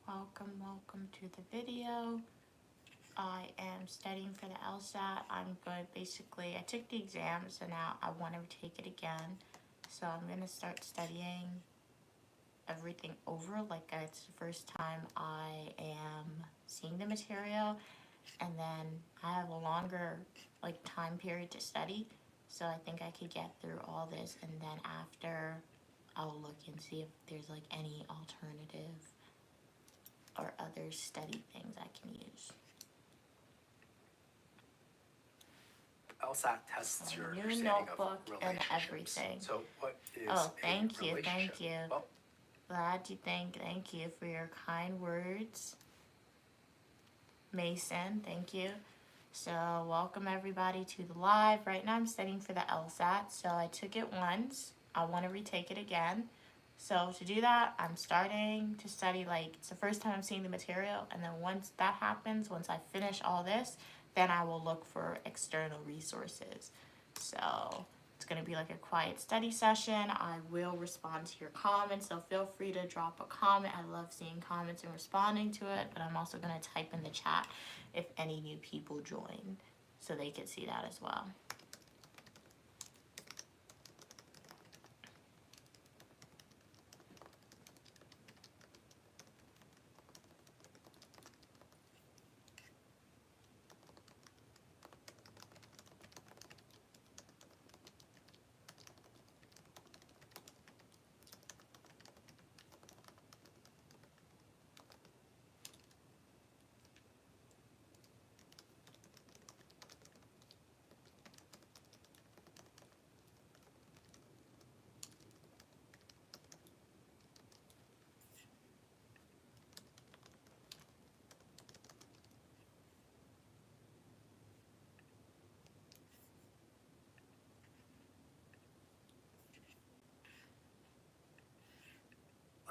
Welcome to the video. I am studying for the LSAT. I took the exam, so now I want to retake it again. So I'm going to start studying everything over like it's the first time I am seeing the material, and then I have a longer time period to study, so I think I could get through all this, and then after I'll look and see if there's any alternative or other study things I can use. LSAT tests your New understanding notebook of and relationships. everything. So what is Thank a you. relationship? Well, Thank you for your kind words. Mason, thank you. So welcome everybody to the live. Right now I'm studying for the LSAT. So I took it once. I want to retake it again. So to do that, I'm starting to study it's the first time I'm seeing the material, and then once that happens, once I finish all this, then I will look for external resources. So it's going to be like a quiet study session. I will respond to your comments, so feel free to drop a comment. I love seeing comments and responding to it, but I'm also going to type in the chat if any new people join so they can see that as well.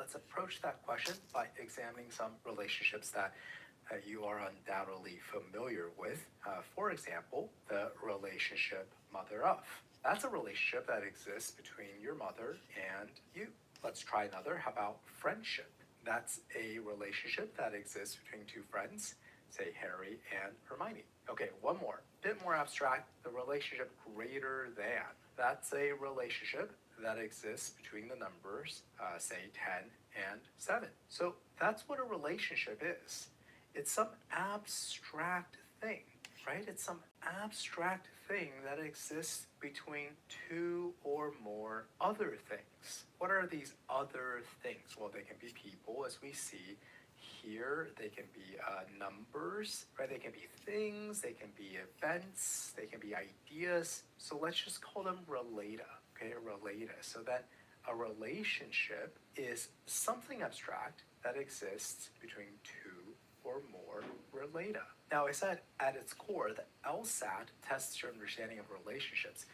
let's approach that question by examining some relationships that you are undoubtedly familiar with. For example, the relationship mother of. That's a relationship that exists between your mother and you. Let's try another. How about friendship? That's a relationship that exists between two friends, say Harry and Hermione. Okay, one more. Bit more abstract, the relationship greater than. That's a relationship that exists between the numbers, say 10 and 7. So that's what a relationship is. It's some abstract thing, right? It's some abstract thing that exists between two or more other things. What are these other things? Well, they can be people, as we see here. They can be numbers, right? They can be things, they can be events, they can be ideas. So let's just call them relata, okay? Relata. So that a relationship is something abstract that exists between two or more relata. Now, I said at its core, the LSAT tests your understanding of relationships.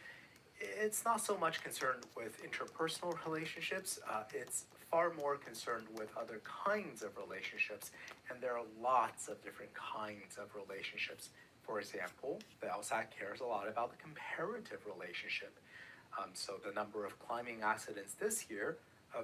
It's not so much concerned with interpersonal relationships, it's far more concerned with other kinds of relationships, and there are lots of different kinds of relationships. For example, the LSAT cares a lot about the comparative relationship. So the number of climbing accidents this year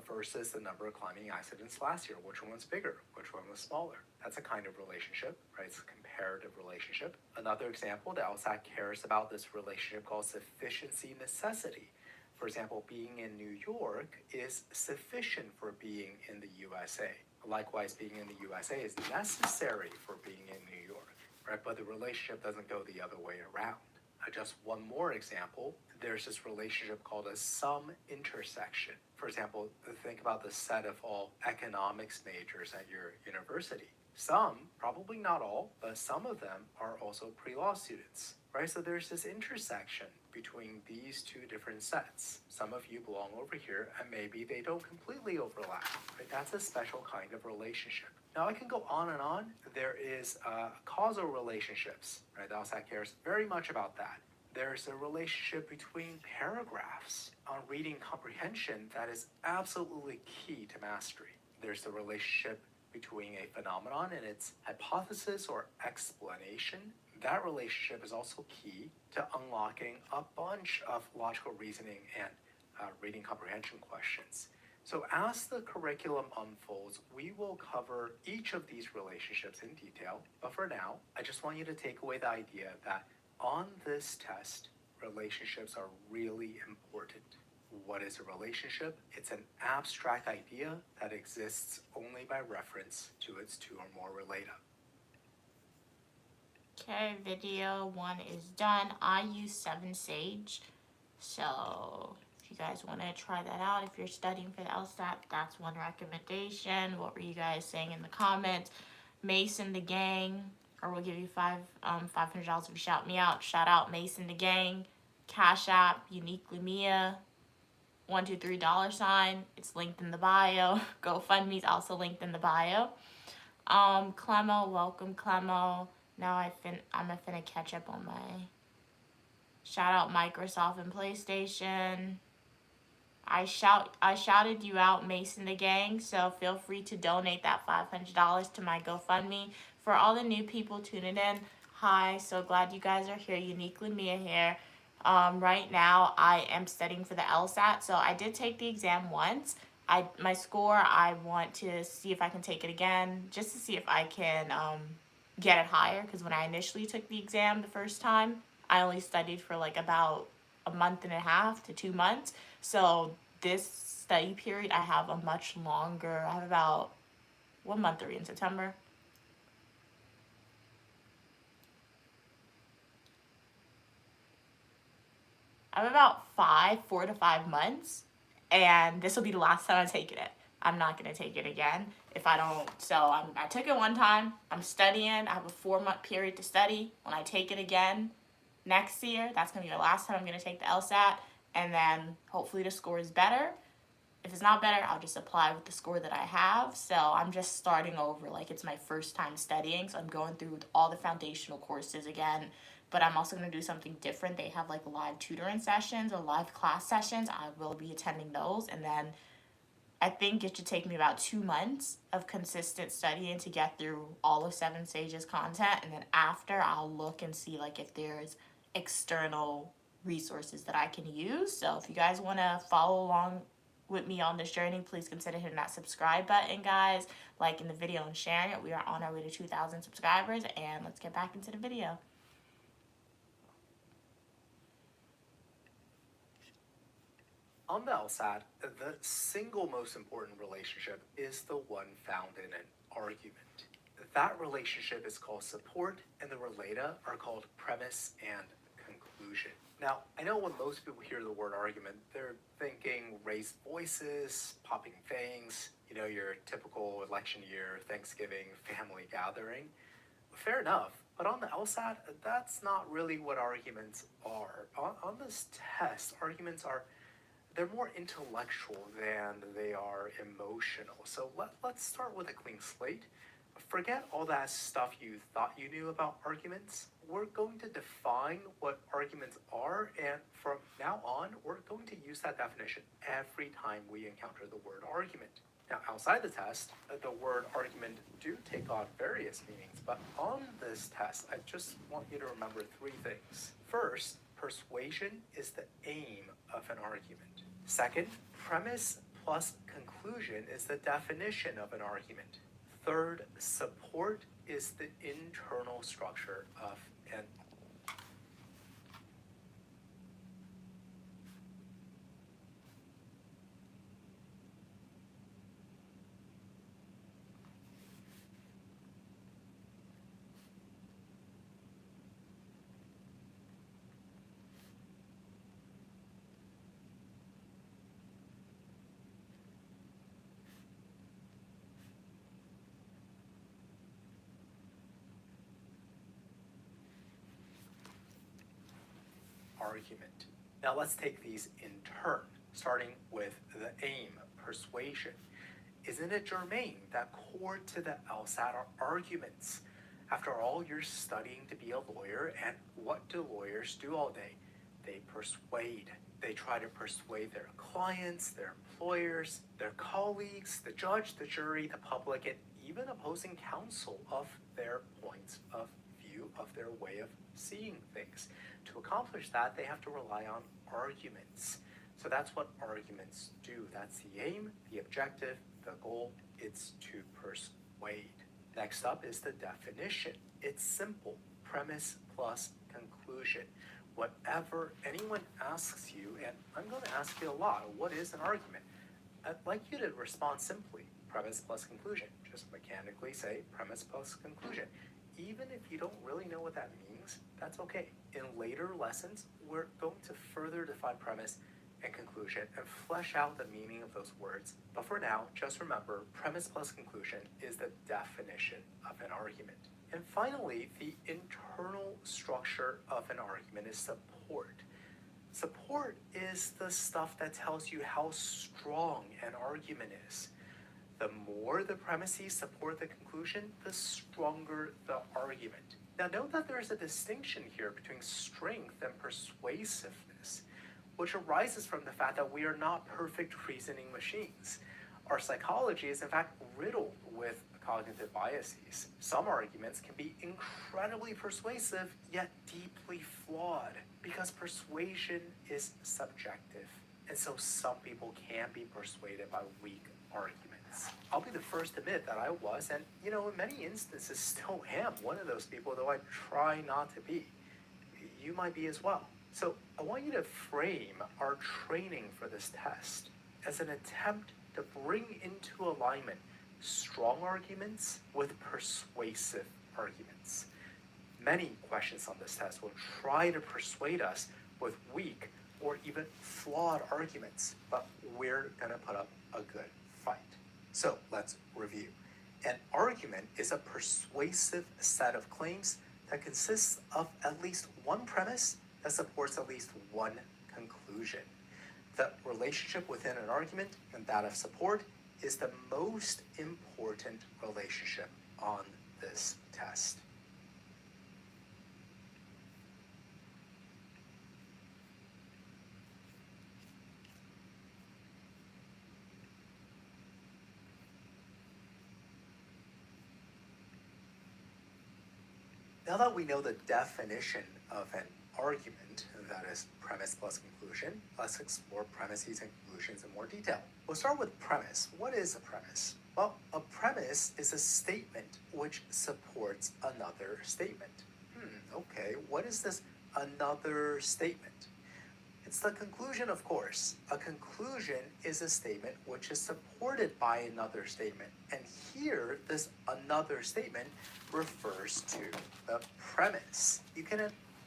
versus the number of climbing accidents last year. Which one was bigger? Which one was smaller? That's a kind of relationship, right? It's a comparative relationship. Another example, the LSAT cares about this relationship called sufficiency necessity. For example, being in New York is sufficient for being in the USA. Likewise, being in the USA is necessary for being in New York, right? But the relationship doesn't go the other way around. Just one more example, there's this relationship called a sum intersection. For example, think about the set of all economics majors at your university. Some, probably not all, but some of them are also pre-law students, right? So there's this intersection between these two different sets. Some of you belong over here, and maybe they don't completely overlap, right? That's a special kind of relationship. Now I can go on and on. There is causal relationships, right? The LSAT cares very much about that. There's a relationship between paragraphs on reading comprehension that is absolutely key to mastery. There's the relationship between a phenomenon and its hypothesis or explanation. That relationship is also key to unlocking a bunch of logical reasoning and reading comprehension questions. So as the curriculum unfolds, we will cover each of these relationships in detail, but for now, I just want you to take away the idea that on this test, relationships are really important. What is a relationship? It's an abstract idea that exists only by reference to its two or more relata. Okay, video 1 is done. I use 7 Sage, so if you guys want to try that out, if you're studying for the LSAT, that's one recommendation. What were you guys saying in the comments? Mason the gang, or we'll give you $500 if you shout me out. Shout out Mason the gang. Cash App, Uniquely Mia. $123 It's linked in the bio. GoFundMe's also linked in the bio. Clemo, welcome Clemo. Now I'm finna catch up on my shout out Microsoft and PlayStation. I shouted you out, Mason the gang, so feel free to donate that $500 to my GoFundMe. For all the new people tuning in, hi, so glad you guys are here. Uniquely Mia here. Right now I am studying for the LSAT, so I did take the exam once. My score, I want to see if I can take it again, just to see if I can get it higher, because when I initially took the exam the first time, I only studied for like about a month and a half to 2 months. So this study period, I have a much longer, I have about, what month are we in, September? I have about 4 to 5 months, and this will be the last time I'm taking it. I'm not going to take it again if I don't. So I took it one time. I'm studying. I have a 4-month period to study. When I take it again next year, that's going to be the last time I'm going to take the LSAT. And then hopefully the score is better. If it's not better, I'll just apply with the score that I have. So I'm just starting over like it's my first time studying. So I'm going through all the foundational courses again. But I'm also going to do something different. They have like live tutoring sessions or live class sessions. I will be attending those. And then I think it should take me about 2 months of consistent studying to get through all of 7 Sage's content. And then after, I'll look and see like if there's external resources that I can use. So if you guys want to follow along with me on this journey, please consider hitting that subscribe button, guys, liking the video and sharing it. We are on our way to 2,000 subscribers, and let's get back into the video. On the LSAT, the single most important relationship is the one found in an argument. That relationship is called support, and the relata are called premise and conclusion. Now, I know when most people hear the word argument, they're thinking raised voices, popping things, your typical election year, Thanksgiving, family gathering. Fair enough, but on the LSAT, that's not really what arguments are. On this test, arguments they're more intellectual than they are emotional. So let's start with a clean slate. Forget all that stuff you thought you knew about arguments. We're going to define what arguments are, and from now on, we're going to use that definition every time we encounter the word argument. Now, outside the test, the word argument do take on various meanings, but on this test, I just want you to remember 3 things. First, persuasion is the aim of an argument. Second, premise plus conclusion is the definition of an argument. Third, support is the internal structure of an argument. Now let's take these in turn, starting with the aim, persuasion. Isn't it germane that core to the LSAT are arguments? After all, you're studying to be a lawyer, and what do lawyers do all day? They persuade. They try to persuade their clients, their employers, their colleagues, the judge, the jury, the public, and even opposing counsel of their points of view, of their way of seeing things. To accomplish that, they have to rely on arguments. So that's what arguments do. That's the aim, the objective, the goal. It's to persuade. Next up is the definition. It's simple. Premise plus conclusion. Whatever anyone asks you, and I'm going to ask you a lot, what is an argument? I'd like you to respond simply, premise plus conclusion. Just mechanically say premise plus conclusion. Even if you don't really know what that means, that's okay. In later lessons, we're going to further define premise and conclusion and flesh out the meaning of those words. But for now, just remember, premise plus conclusion is the definition of an argument. And finally, the internal structure of an argument is support. Support is the stuff that tells you how strong an argument is. The more the premises support the conclusion, the stronger the argument. Now note that there is a distinction here between strength and persuasiveness, which arises from the fact that we are not perfect reasoning machines. Our psychology is in fact riddled with cognitive biases. Some arguments can be incredibly persuasive, yet deeply flawed, because persuasion is subjective. And so some people can be persuaded by weak arguments. I'll be the first to admit that I was, and in many instances still am one of those people, though I try not to be. You might be as well. So I want you to frame our training for this test as an attempt to bring into alignment strong arguments with persuasive arguments. Many questions on this test will try to persuade us with weak or even flawed arguments, but we're going to put up a good fight. So let's review. An argument is a persuasive set of claims that consists of at least one premise that supports at least one conclusion. The relationship within an argument and that of support is the most important relationship on this test. Now that we know the definition of an argument, that is premise plus conclusion, let's explore premises and conclusions in more detail. We'll start with premise. What is a premise? Well, a premise is a statement which supports another statement. Okay, what is this another statement? It's the conclusion, of course. A conclusion is a statement which is supported by another statement. And here, this another statement refers to the premise.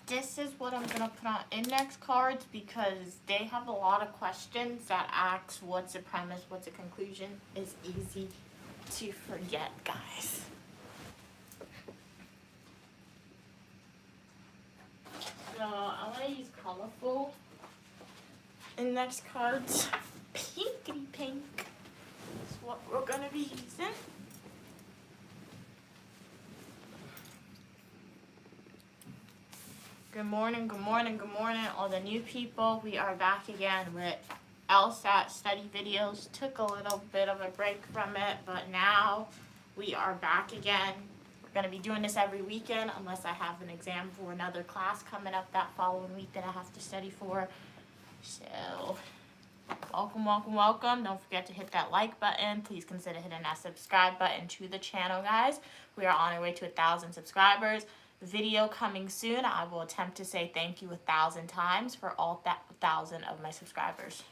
This is what I'm going to put on index cards because they have a lot of questions that ask what's a premise, what's a conclusion. It's easy to forget, guys. So I want to use colorful index cards. Pinkity pink is what we're going to be using. Good morning, good morning, good morning, all the new people. We are back again with LSAT study videos. Took a little bit of a break from it, but now we are back again. We're going to be doing this every weekend unless I have an exam for another class coming up that following week that I have to study for. So, welcome, welcome, welcome. Don't forget to hit that like button. Please consider hitting that subscribe button to the channel, guys. We are on our way to 1,000 subscribers. Video coming soon. I will attempt to say thank you 1,000 times for all 1,000 of my subscribers.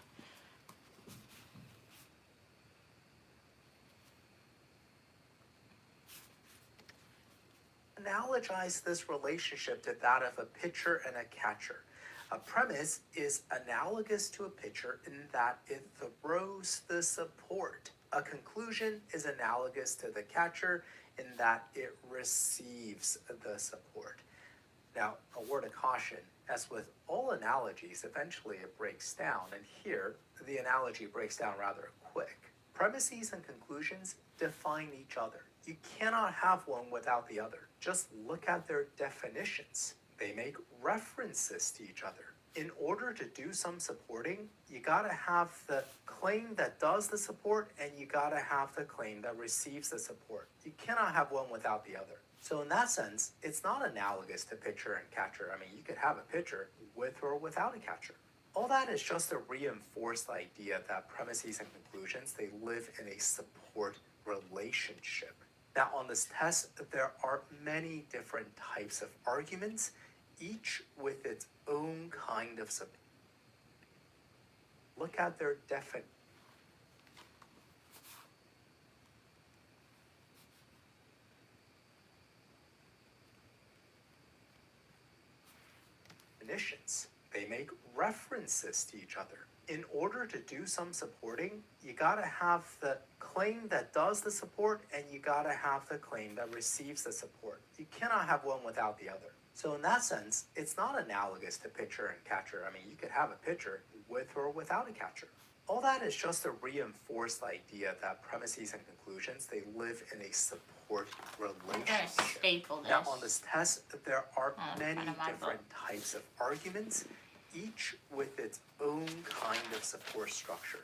Analogize this relationship to that of a pitcher and a catcher. A premise is analogous to a pitcher in that it throws the support. A conclusion is analogous to the catcher in that it receives the support. Now, a word of caution, as with all analogies, eventually it breaks down, and here the analogy breaks down rather quick. Premises and conclusions define each other. You cannot have one without the other. Just look at their definitions. They make references to each other. In order to do some supporting, you gotta have the claim that does the support and you gotta have the claim that receives the support. You cannot have one without the other. So in that sense, it's not analogous to pitcher and catcher. I mean, you could have a pitcher with or without a catcher. All that is just to reinforce the idea that premises and conclusions, they live in a support relationship. Now, on this test, there are many different types of arguments, each with its own kind of support. Look at their definitions. They make references to each other. In order to do some supporting, you gotta have the claim that does the support, and you gotta have the claim that receives the support. You cannot have one without the other. So in that sense, it's not analogous to pitcher and catcher. I mean, you could have a pitcher with or without a catcher. All that is just to reinforce the idea that premises and conclusions, they live in a support relationship. Staple this. Now, on this test, there are many kind of my different types of arguments, each with its own kind of support structure.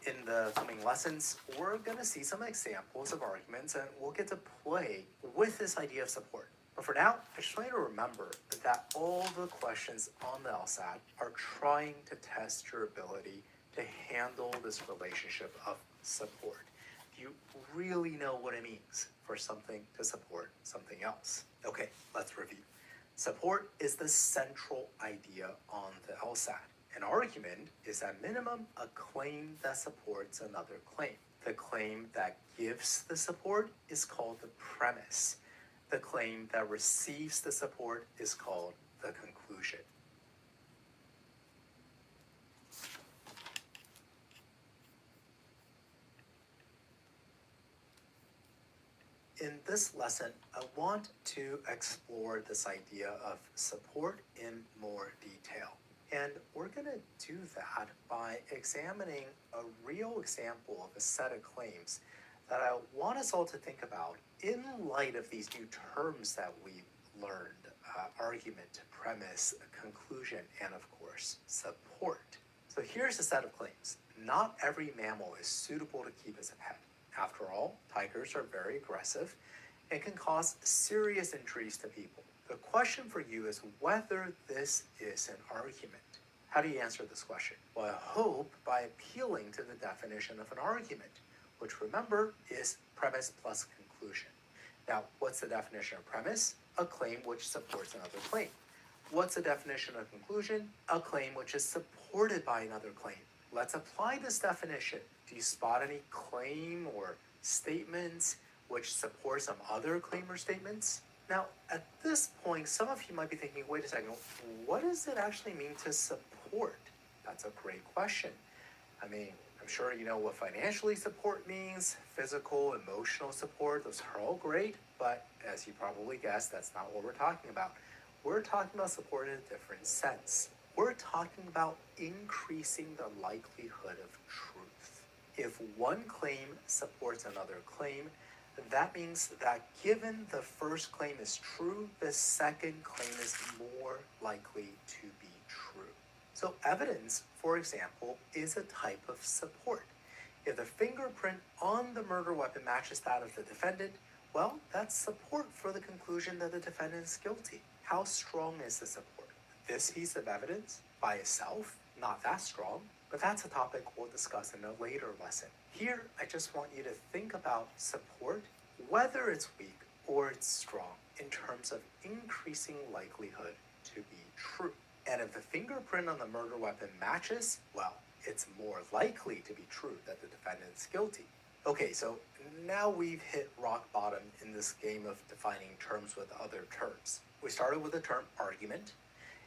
In the coming lessons, we're going to see some examples of arguments, and we'll get to play with this idea of support. But for now, I just want you to remember that all the questions on the LSAT are trying to test your ability to handle this relationship of support. Do you really know what it means for something to support something else? Okay, let's review. Support is the central idea on the LSAT. An argument is at minimum a claim that supports another claim. The claim that gives the support is called the premise. The claim that receives the support is called the conclusion. In this lesson, I want to explore this idea of support in more detail. And we're going to do that by examining a real example of a set of claims that I want us all to think about in light of these new terms that we've learned: argument, premise, conclusion, and of course, support. So here's a set of claims. Not every mammal is suitable to keep as a pet. After all, tigers are very aggressive and can cause serious injuries to people. The question for you is whether this is an argument. How do you answer this question? Well, I hope by appealing to the definition of an argument, which, remember, is premise plus conclusion. Now, what's the definition of premise? A claim which supports another claim. What's the definition of conclusion? A claim which is supported by another claim. Let's apply this definition. Do you spot any claim or statements which support some other claim or statements? Now, at this point, some of you might be thinking, wait a second, what does it actually mean to support? That's a great question. I mean, I'm sure you know what financially support means, physical, emotional support, those are all great, but as you probably guessed, that's not what we're talking about. We're talking about support in a different sense. We're talking about increasing the likelihood of truth. If one claim supports another claim, that means that given the first claim is true, the second claim is more likely to be true. So evidence, for example, is a type of support. If the fingerprint on the murder weapon matches that of the defendant, well, that's support for the conclusion that the defendant is guilty. How strong is the support? This piece of evidence by itself, not that strong, but that's a topic we'll discuss in a later lesson. Here, I just want you to think about support, whether it's weak or it's strong, in terms of increasing likelihood to be true. And if the fingerprint on the murder weapon matches, well, it's more likely to be true that the defendant is guilty. Okay, so now we've hit rock bottom in this game of defining terms with other terms. We started with the term argument,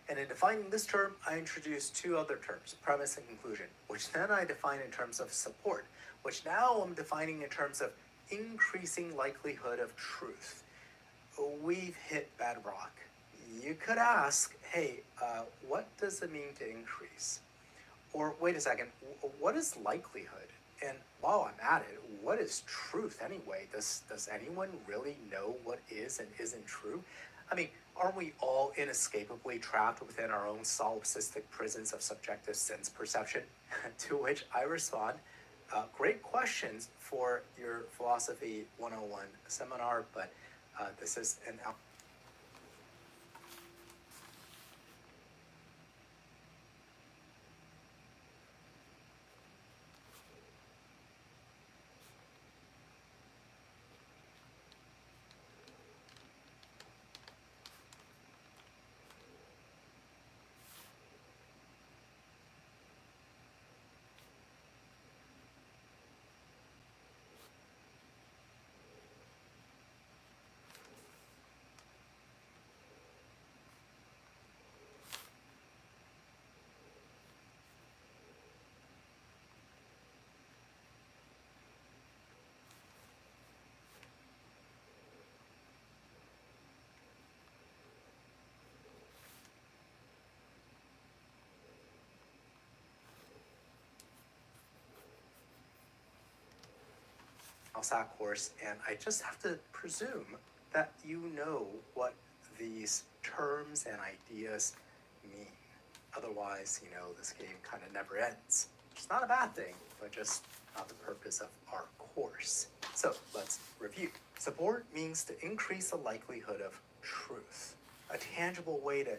and in defining this term, I introduced two other terms, premise and conclusion, which then I define in terms of support, which now I'm defining in terms of increasing likelihood of truth. We've hit bedrock. You could ask, hey, what does it mean to increase? Or wait a second, what is likelihood? And while I'm at it, what is truth anyway? Does anyone really know what is and isn't true? I mean, aren't we all inescapably trapped within our own solipsistic prisons of subjective sense perception? To which I respond, great questions for your Philosophy 101 seminar, but this is an LSAT course, and I just have to presume that you know what these terms and ideas mean. Otherwise, this game kind of never ends. Which is not a bad thing, but just not the purpose of our course. So let's review. Support means to increase the likelihood of truth. A tangible way to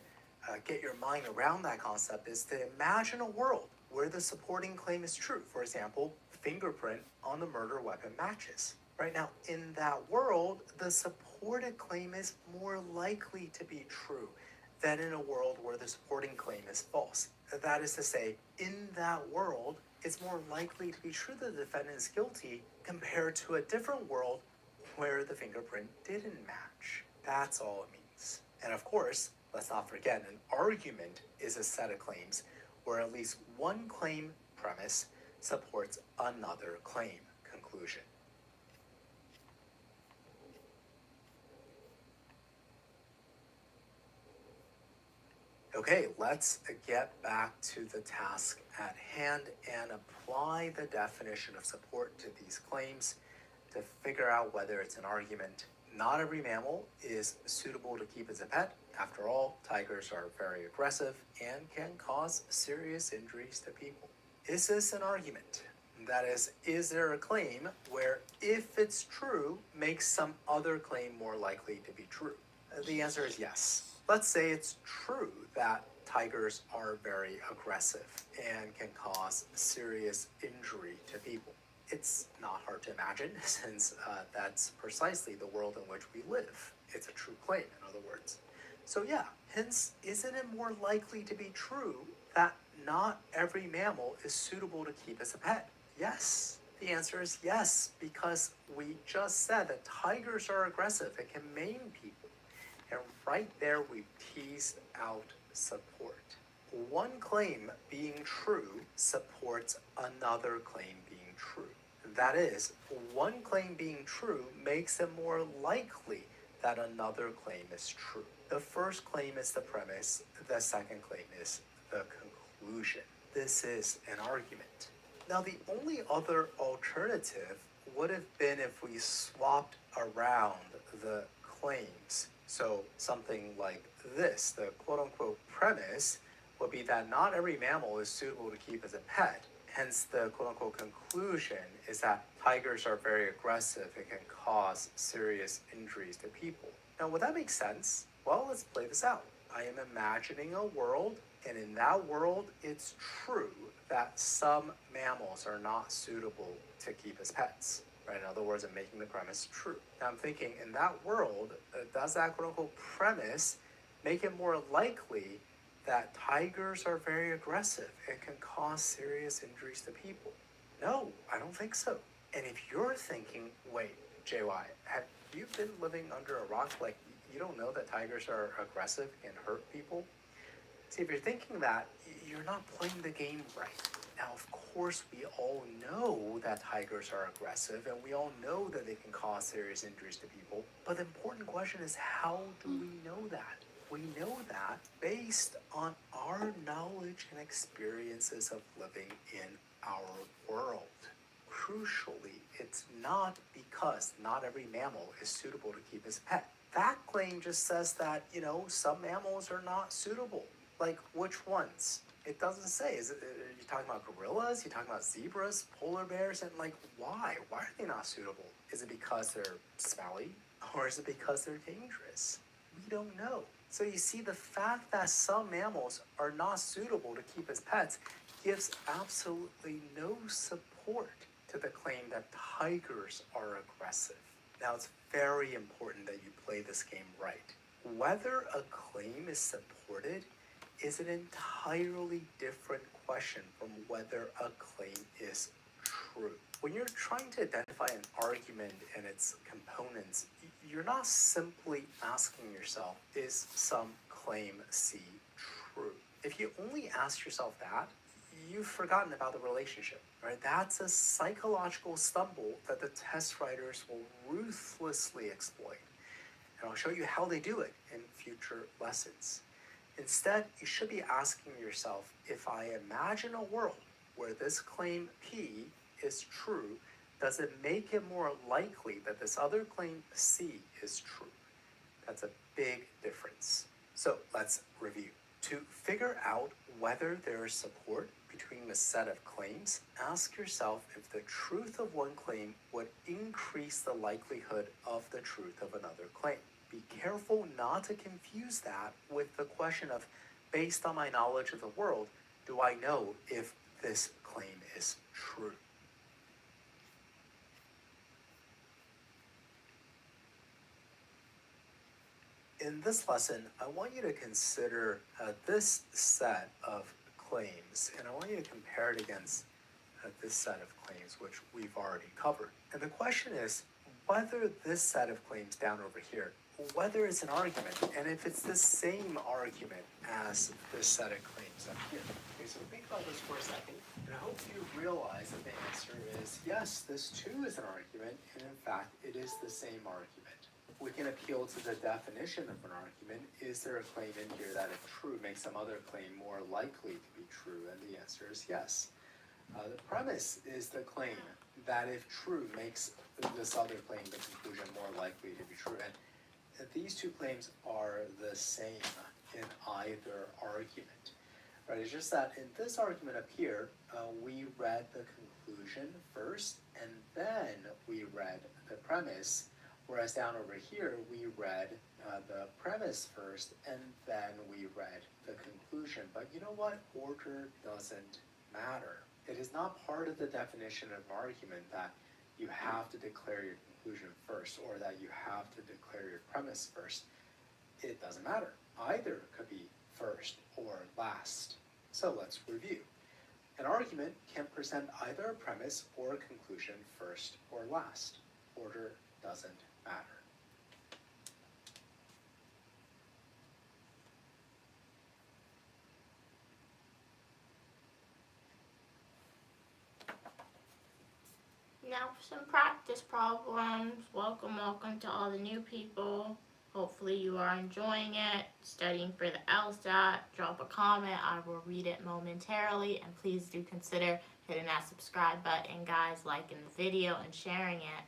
get your mind around that concept is to imagine a world where the supporting claim is true. For example, fingerprint on the murder weapon matches. Right now, in that world, the supported claim is more likely to be true than in a world where the supporting claim is false. That is to say, in that world, it's more likely to be true that the defendant is guilty compared to a different world where the fingerprint didn't match. That's all it means. And of course, let's not forget, an argument is a set of claims where at least one claim premise supports another claim conclusion. Okay, let's get back to the task at hand and apply the definition of support to these claims to figure out whether it's an argument. Not every mammal is suitable to keep as a pet. After all, tigers are very aggressive and can cause serious injuries to people. Is this an argument? That is there a claim where, if it's true, makes some other claim more likely to be true? The answer is yes. Let's say it's true that tigers are very aggressive and can cause serious injury to people. It's not hard to imagine, since that's precisely the world in which we live. It's a true claim, in other words. So yeah, hence, isn't it more likely to be true that not every mammal is suitable to keep as a pet? Yes. The answer is yes, because we just said that tigers are aggressive and can maim people. And right there, we've teased out support. One claim being true supports another claim being true. That is, one claim being true makes it more likely that another claim is true. The first claim is the premise, the second claim is the conclusion. This is an argument. Now, the only other alternative would have been if we swapped around the claims. So something like this, the quote-unquote premise would be that not every mammal is suitable to keep as a pet. Hence, the quote-unquote conclusion is that tigers are very aggressive and can cause serious injuries to people. Now, would that make sense? Well, let's play this out. I am imagining a world, and in that world, it's true that some mammals are not suitable to keep as pets. Right? In other words, I'm making the premise true. Now I'm thinking, in that world, does that quote-unquote premise make it more likely that tigers are very aggressive and can cause serious injuries to people? No, I don't think so. And if you're thinking, wait, JY, have you been living under a rock? Like, you don't know that tigers are aggressive and hurt people? See, if you're thinking that, you're not playing the game right. Now, of course, we all know that tigers are aggressive, and we all know that they can cause serious injuries to people. But the important question is, how do we know that? We know that based on our knowledge and experiences of living in our world. Crucially, it's not because not every mammal is suitable to keep as a pet. That claim just says that, some mammals are not suitable. Like, which ones? It doesn't say. Are you talking about gorillas? You're talking about zebras, polar bears? And why? Why are they not suitable? Is it because they're smelly? Or is it because they're dangerous? We don't know. So you see, the fact that some mammals are not suitable to keep as pets gives absolutely no support to the claim that tigers are aggressive. Now, it's very important that you play this game right. Whether a claim is supported is an entirely different question from whether a claim is true. When you're trying to identify an argument and its components, you're not simply asking yourself, is some claim C true? If you only ask yourself that, you've forgotten about the relationship, right? That's a psychological stumble that the test writers will ruthlessly exploit. And I'll show you how they do it in future lessons. Instead, you should be asking yourself, if I imagine a world where this claim P is true, Does it make it more likely that this other claim C is true? That's a big difference. So let's review. To figure out whether there is support between a set of claims, ask yourself if the truth of one claim would increase the likelihood of the truth of another claim. Be careful not to confuse that with the question of, based on my knowledge of the world, do I know if this claim is true? In this lesson, I want you to consider this set of claims, and I want you to compare it against this set of claims, which we've already covered. And the question is whether this set of claims down over here, whether it's an argument, and if it's the same argument as this set of claims up here. Okay, so think about this for a second, and I hope you realize that the answer is yes, this too is an argument, and in fact, it is the same argument. We can appeal to the definition of an argument. Is there a claim in here that if true makes some other claim more likely to be true? And the answer is yes. The premise is the claim that if true makes this other claim, the conclusion, more likely to be true. And these two claims are the same in either argument. Right? It's just that in this argument up here, we read the conclusion first, and then we read the premise. Whereas down over here, we read the premise first, and then we read the conclusion. But you know what? Order doesn't matter. It is not part of the definition of an argument that you have to declare your conclusion first, or that you have to declare your premise first. It doesn't matter. Either could be first or last. So let's review. An argument can present either a premise or a conclusion first or last. Order doesn't matter. Now for some practice problems. Welcome to all the new people. Hopefully you are enjoying it, studying for the LSAT. Drop a comment, I will read it momentarily, and please do consider hitting that subscribe button, guys, liking the video and sharing it.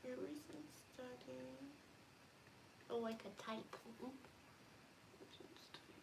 Your recent study. Oh, like a type. Oop. Recent study.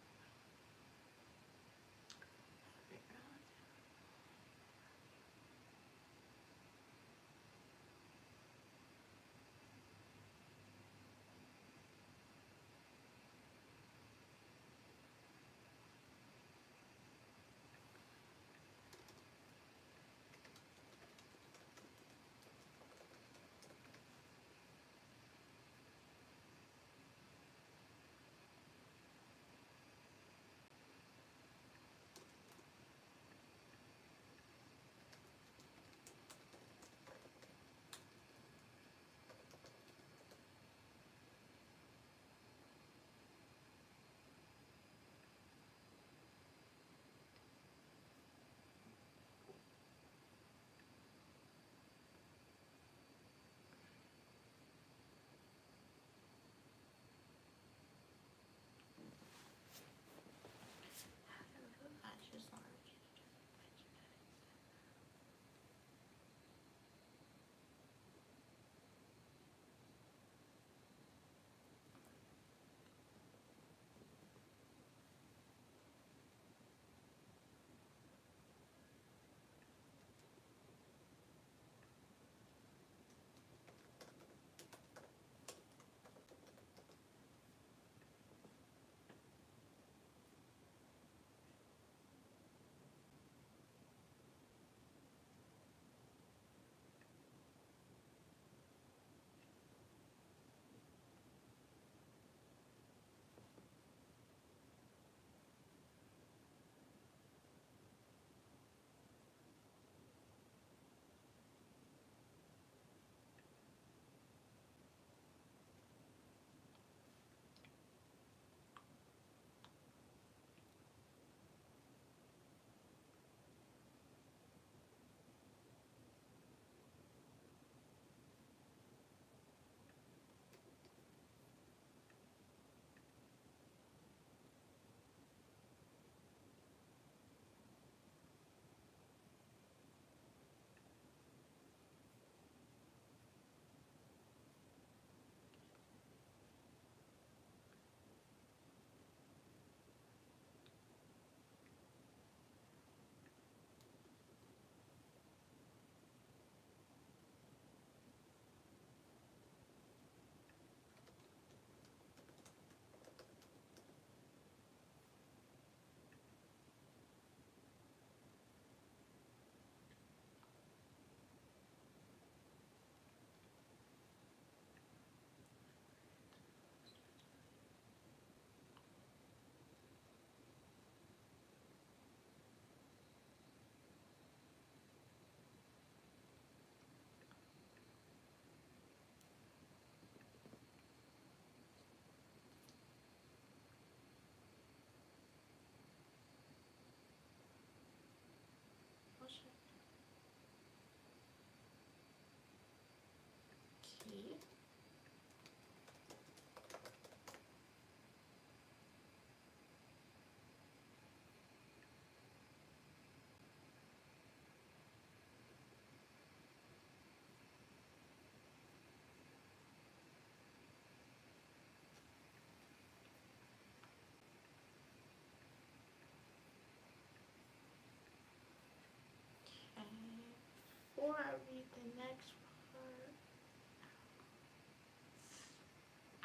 before I read the next part.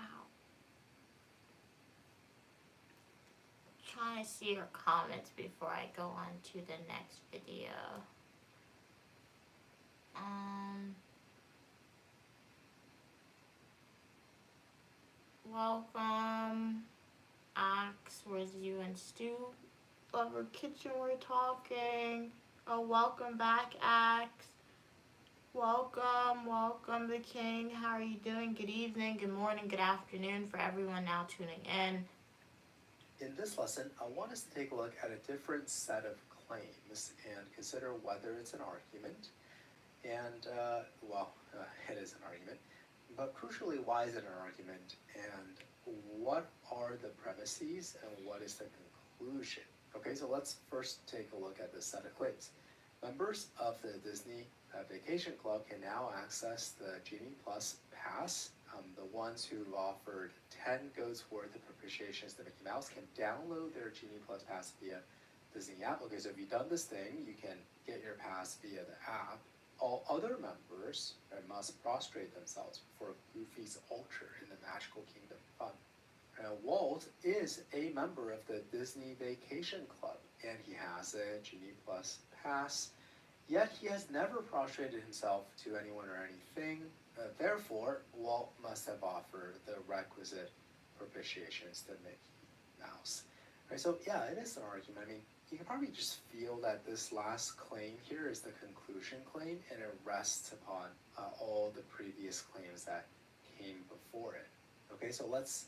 Ow. Trying to see your comments before I go on to the next video. Welcome. Axe, where's you and Stu? Over kitchen we're talking. Oh, welcome back, Axe. Welcome the king. How are you doing? Good evening, good morning, good afternoon for everyone now tuning in. In this lesson, I want us to take a look at a different set of claims and consider whether it's an argument, and, it is an argument, but crucially, why is it an argument, and what are the premises, and what is the conclusion? Okay, so let's first take a look at this set of claims. Members of the Disney Vacation Club can now access the Genie Plus Pass. The ones who offered 10 goats worth of propitiations to Mickey Mouse can download their Genie Plus Pass via Disney app. Okay, so if you've done this thing, you can get your pass via the app. All other members must prostrate themselves before Goofy's altar in the Magical Kingdom Fun. Walt is a member of the Disney Vacation Club, and he has a Genie Plus Pass, yet he has never prostrated himself to anyone or anything. Therefore, Walt must have offered the requisite propitiations to Mickey Mouse. Right, so yeah, it is an argument. I mean, you can probably just feel that this last claim here is the conclusion claim, and it rests upon all the previous claims that came before it. Okay, so let's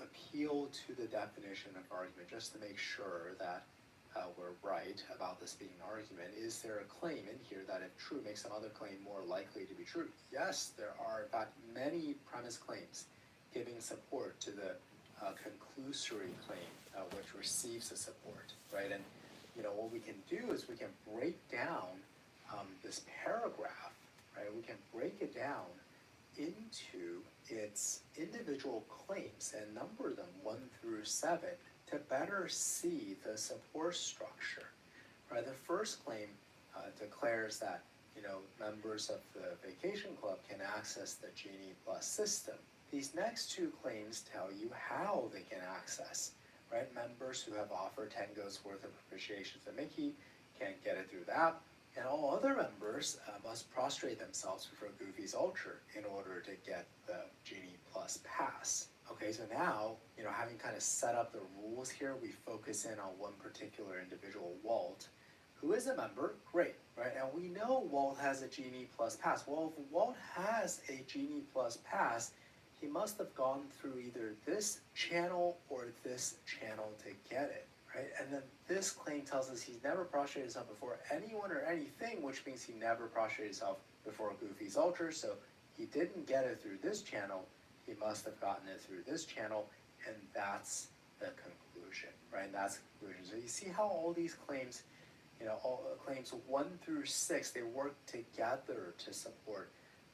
appeal to the definition of argument just to make sure that we're right about this being an argument. Is there a claim in here that, if true, makes some other claim more likely to be true? Yes, there are, in fact, many premise claims giving support to the conclusory claim, which receives the support, right? And what we can do is we can break down this paragraph, right? We can break it down into its individual claims and number them 1 through 7 to better see the support structure. Right? The first claim declares that members of the Vacation Club can access the Genie Plus system. These next two claims tell you how they can access. Right? Members who have offered 10 goats worth of propitiations to Mickey can get it through the app, and all other members must prostrate themselves before Goofy's altar in order to get the Genie Plus Pass. Okay, so now, having kind of set up the rules here, we focus in on one particular individual, Walt, who is a member. Great, right? And we know Walt has a Genie Plus Pass. Well, if Walt has a Genie Plus Pass, he must have gone through either this channel or this channel to get it, right? And then this claim tells us he's never prostrated himself before anyone or anything, which means he never prostrated himself before Goofy's altar, so he didn't get it through this channel. He must have gotten it through this channel, and that's the conclusion, right? And that's the conclusion. So you see how all these claims, all claims 1 through 6, they work together to support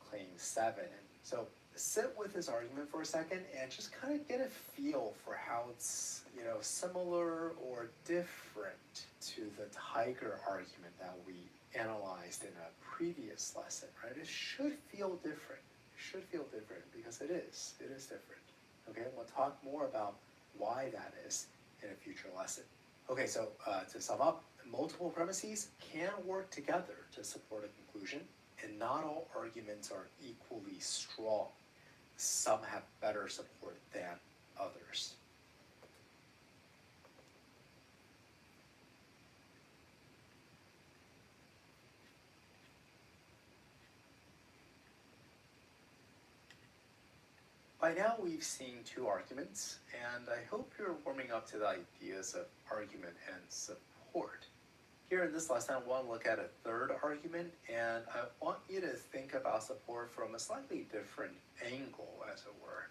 claim 7. And so sit with this argument for a second and just kind of get a feel for how it's, similar or different to the tiger argument that we analyzed in a previous lesson, right? It should feel different. Should feel different because it is different. Okay, we'll talk more about why that is in a future lesson. Okay, so to sum up, multiple premises can work together to support a conclusion, and not all arguments are equally strong. Some have better support than others. By now we've seen 2 arguments, and I hope you're warming up to the ideas of argument and support. Here in this lesson, I want to look at a third argument, and I want you to think about support from a slightly different angle, as it were.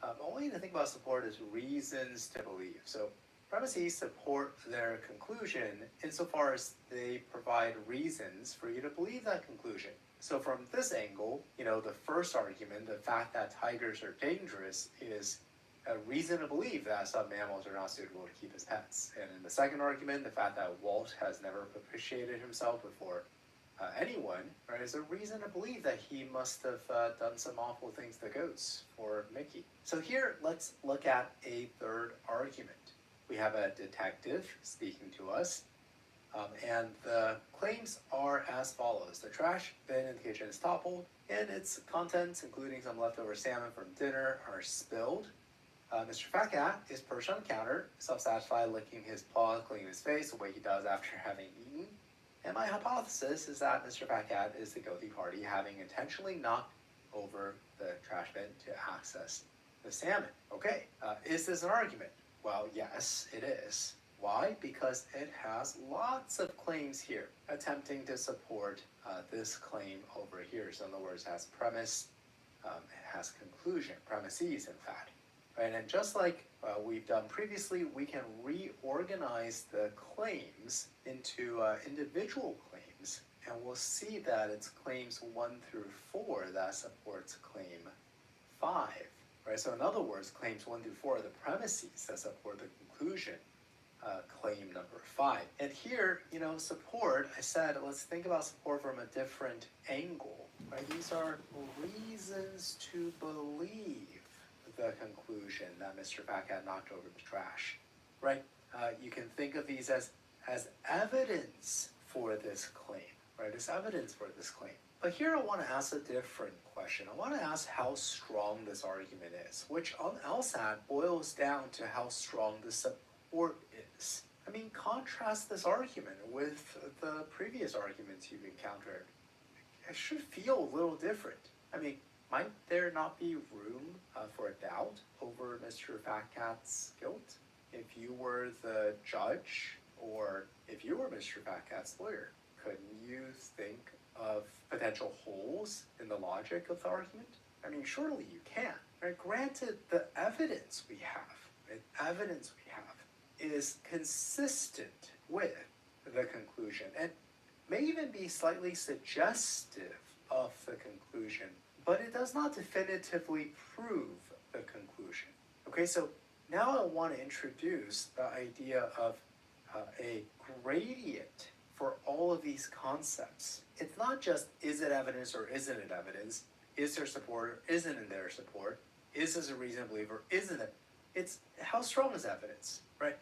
I want you to think about support as reasons to believe. So premises support their conclusion insofar as they provide reasons for you to believe that conclusion. So from this angle, the first argument, the fact that tigers are dangerous, is a reason to believe that some mammals are not suitable to keep as pets. And in the second argument, the fact that Walt has never propitiated himself before anyone, right, has a reason to believe that he must have done some awful things to goats for Mickey. So here, let's look at a third argument. We have a detective speaking to us, and the claims are as follows. The trash bin in the kitchen is toppled, and its contents, including some leftover salmon from dinner, are spilled. Mr. Fat Cat is perched on the counter, self-satisfied, licking his paws, cleaning his face the way he does after having eaten. And my hypothesis is that Mr. Fat Cat is the guilty party, having intentionally knocked over the trash bin to access the salmon. Okay, is this an argument? Well, yes, it is. Why? Because it has lots of claims here, attempting to support this claim over here. So in other words, it has premise, it has conclusion, premises in fact. Right? And just like we've done previously, we can reorganize the claims into individual claims, and we'll see that it's claims 1 through 4 that supports claim 5. Right? So in other words, claims 1 through 4 are the premises that support the conclusion, claim number 5. And here, support, I said, let's think about support from a different angle. Right? These are reasons to believe the conclusion that Mr. Fat Cat knocked over the trash, right? You can think of these as evidence for this claim, right? As evidence for this claim. But here I want to ask a different question. I want to ask how strong this argument is, which on LSAT boils down to how strong the support is. I mean, contrast this argument with the previous arguments you've encountered. It should feel a little different. I mean, might there not be room for a doubt over Mr. Fat Cat's guilt? If you were the judge, or if you were Mr. Fat Cat's lawyer, couldn't you think of potential holes in the logic of the argument? I mean, surely you can. Right? Granted, the evidence we have, is consistent with the conclusion, and may even be slightly suggestive of the conclusion, but it does not definitively prove the conclusion. Okay, so now I want to introduce the idea of a gradient for all of these concepts. It's not just, is it evidence or isn't it evidence? Is there support or isn't there support? Is this a reason to believe or isn't it? It's how strong is evidence, right?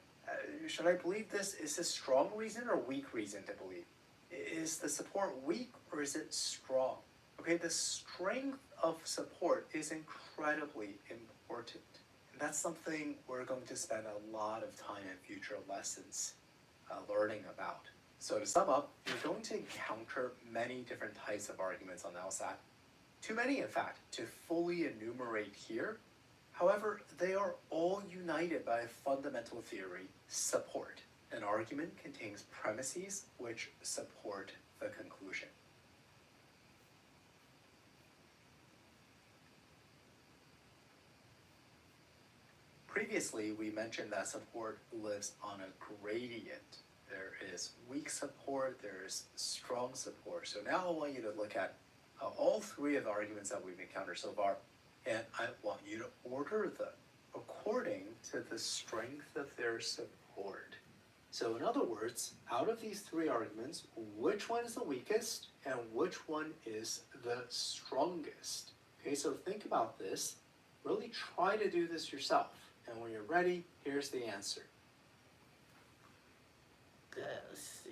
Should I believe this? Is this strong reason or weak reason to believe? Is the support weak or is it strong? Okay, the strength of support is incredibly important. And that's something we're going to spend a lot of time in future lessons learning about. So to sum up, you're going to encounter many different types of arguments on LSAT. Too many, in fact, to fully enumerate here. However, they are all united by a fundamental theory, support. An argument contains premises which support the conclusion. Previously, we mentioned that support lives on a gradient. There is weak support, there is strong support. So now I want you to look at all three of the arguments that we've encountered so far, and I want you to order them according to the strength of their support. So in other words, out of these three arguments, which one is the weakest and which one is the strongest? Okay, so think about this. Really try to do this yourself. And when you're ready, here's the answer. Let's see.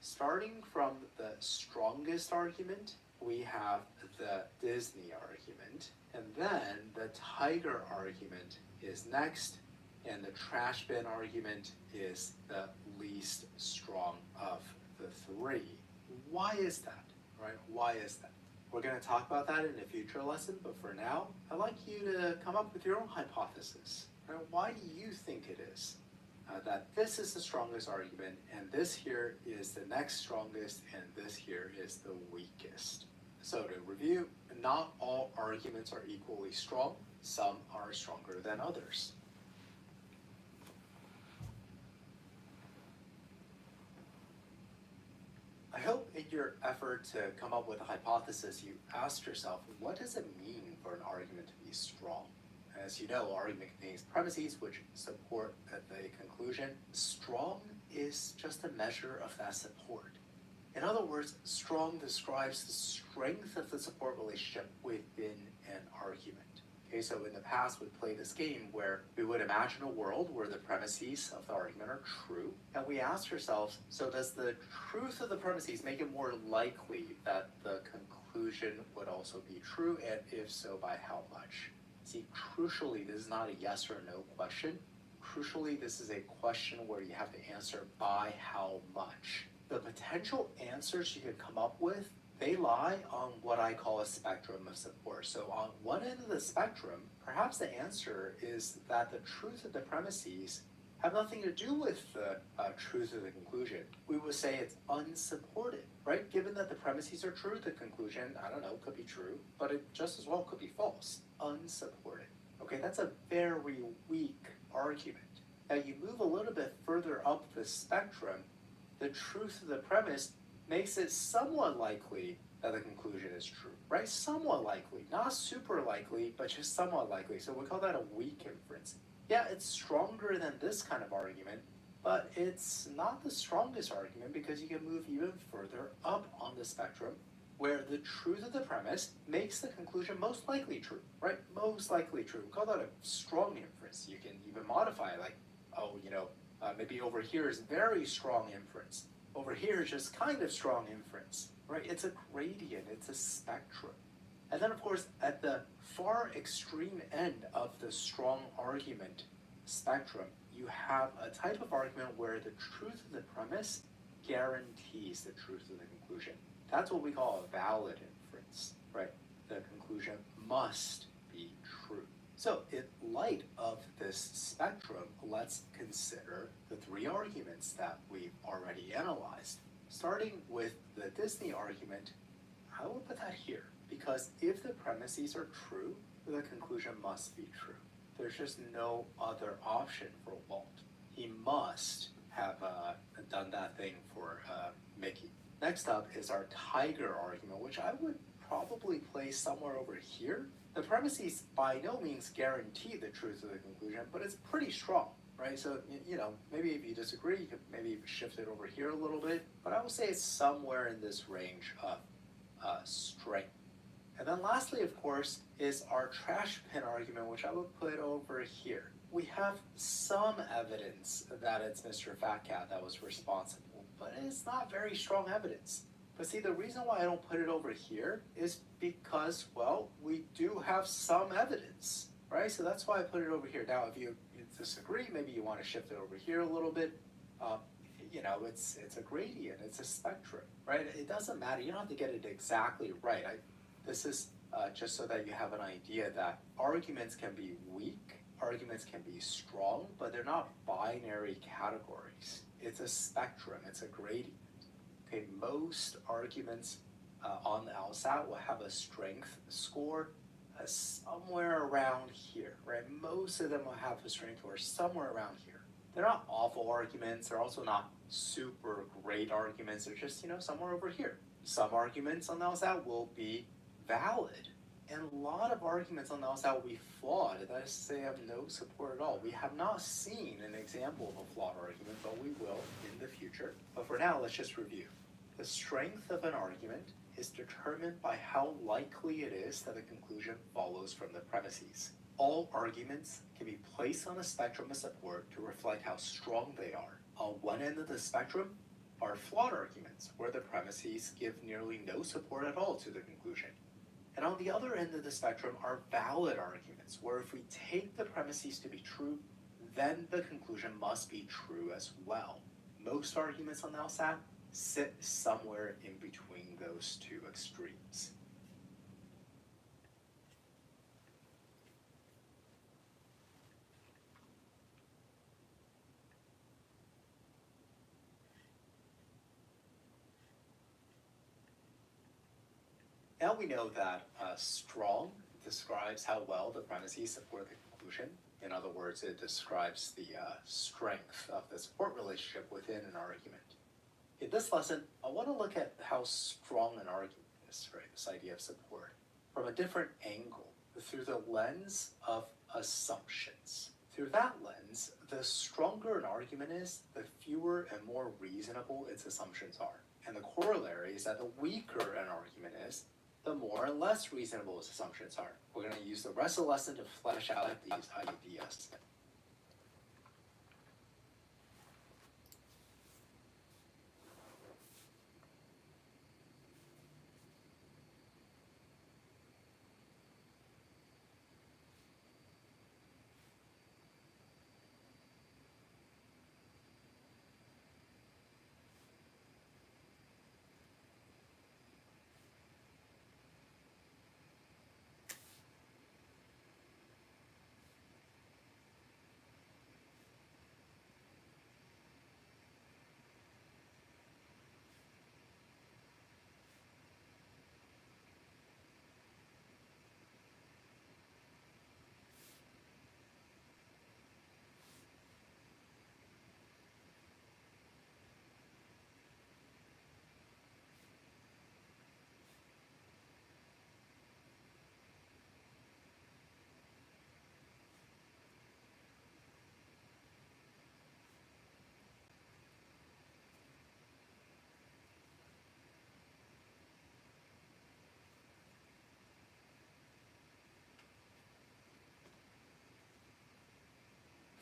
Starting from the strongest argument, we have the Disney argument, and then the tiger argument is next, and the trash bin argument is the least strong of the three. Why is that, right? Why is that? We're going to talk about that in a future lesson, but for now, I'd like you to come up with your own hypothesis. Right? Why do you think it is that this is the strongest argument, and this here is the next strongest, and this here is the weakest? So to review, not all arguments are equally strong. Some are stronger than others. I hope in your effort to come up with a hypothesis, you asked yourself, what does it mean for an argument to be strong? As you know, argument contains premises which support the conclusion. Strong is just a measure of that support. In other words, strong describes the strength of the support relationship within an argument. Okay, so in the past we played this game where we would imagine a world where the premises of the argument are true, and we ask ourselves, so does the truth of the premises make it more likely that the conclusion would also be true, and if so, by how much? See, crucially, this is not a yes or no question. Crucially, this is a question where you have to answer by how much. The potential answers you can come up with, they lie on what I call a spectrum of support. So on one end of the spectrum, perhaps the answer is that the truth of the premises have nothing to do with the truth of the conclusion. We would say it's unsupported, right? Given that the premises are true, the conclusion, I don't know, could be true, but it just as well could be false. Unsupported. Okay, that's a very weak argument. Now you move a little bit further up the spectrum, the truth of the premise makes it somewhat likely that the conclusion is true, right? Somewhat likely, not super likely, but just somewhat likely. So we call that a weak inference. Yeah, it's stronger than this kind of argument, but it's not the strongest argument because you can move even further up on the spectrum where the truth of the premise makes the conclusion most likely true, right? Most likely true. We call that a strong inference. You can even modify it like, oh, maybe over here is very strong inference. Over here is just kind of strong inference, right? It's a gradient, it's a spectrum. And then of course, at the far extreme end of the strong argument spectrum, you have a type of argument where the truth of the premise guarantees the truth of the conclusion. That's what we call a valid inference, right? The conclusion must be true. So in light of this spectrum, let's consider the three arguments that we've already analyzed. Starting with the Disney argument, I will put that here, because if the premises are true, the conclusion must be true. There's just no other option for Walt. He must have done that thing for Mickey. Next up is our tiger argument, which I would probably place somewhere over here. The premises by no means guarantee the truth of the conclusion, but it's pretty strong, right? So, maybe if you disagree, you could maybe shift it over here a little bit, but I would say it's somewhere in this range of strength. And then lastly, of course, is our trash bin argument, which I would put over here. We have some evidence that it's Mr. Fat Cat that was responsible, but it's not very strong evidence. But see, the reason why I don't put it over here is because, well, we do have some evidence, right? So that's why I put it over here. Now, if you disagree, maybe you want to shift it over here a little bit. It's a gradient, it's a spectrum, right? It doesn't matter. You don't have to get it exactly right. This is just so that you have an idea that arguments can be weak, arguments can be strong, but they're not binary categories. It's a spectrum, it's a gradient. Okay, most arguments on the LSAT will have a strength score somewhere around here, right? Most of them will have a strength score somewhere around here. They're not awful arguments, they're also not super great arguments, they're just, somewhere over here. Some arguments on the LSAT will be valid, and a lot of arguments on the LSAT will be flawed. That is to say, have no support at all. We have not seen an example of a flawed argument, but we will in the future. But for now, let's just review. The strength of an argument is determined by how likely it is that the conclusion follows from the premises. All arguments can be placed on a spectrum of support to reflect how strong they are. On one end of the spectrum, are flawed arguments, where the premises give nearly no support at all to the conclusion. And on the other end of the spectrum are valid arguments, where if we take the premises to be true, then the conclusion must be true as well. Most arguments on LSAT sit somewhere in between those two extremes. Now we know that strong describes how well the premises support the conclusion. In other words, it describes the strength of the support relationship within an argument. In this lesson, I want to look at how strong an argument is, right? This idea of support, from a different angle, through the lens of assumptions. Through that lens, the stronger an argument is, the fewer and more reasonable its assumptions are. And the corollary is that the weaker an argument is, the more and less reasonable its assumptions are. We're going to use the rest of the lesson to flesh out these ideas.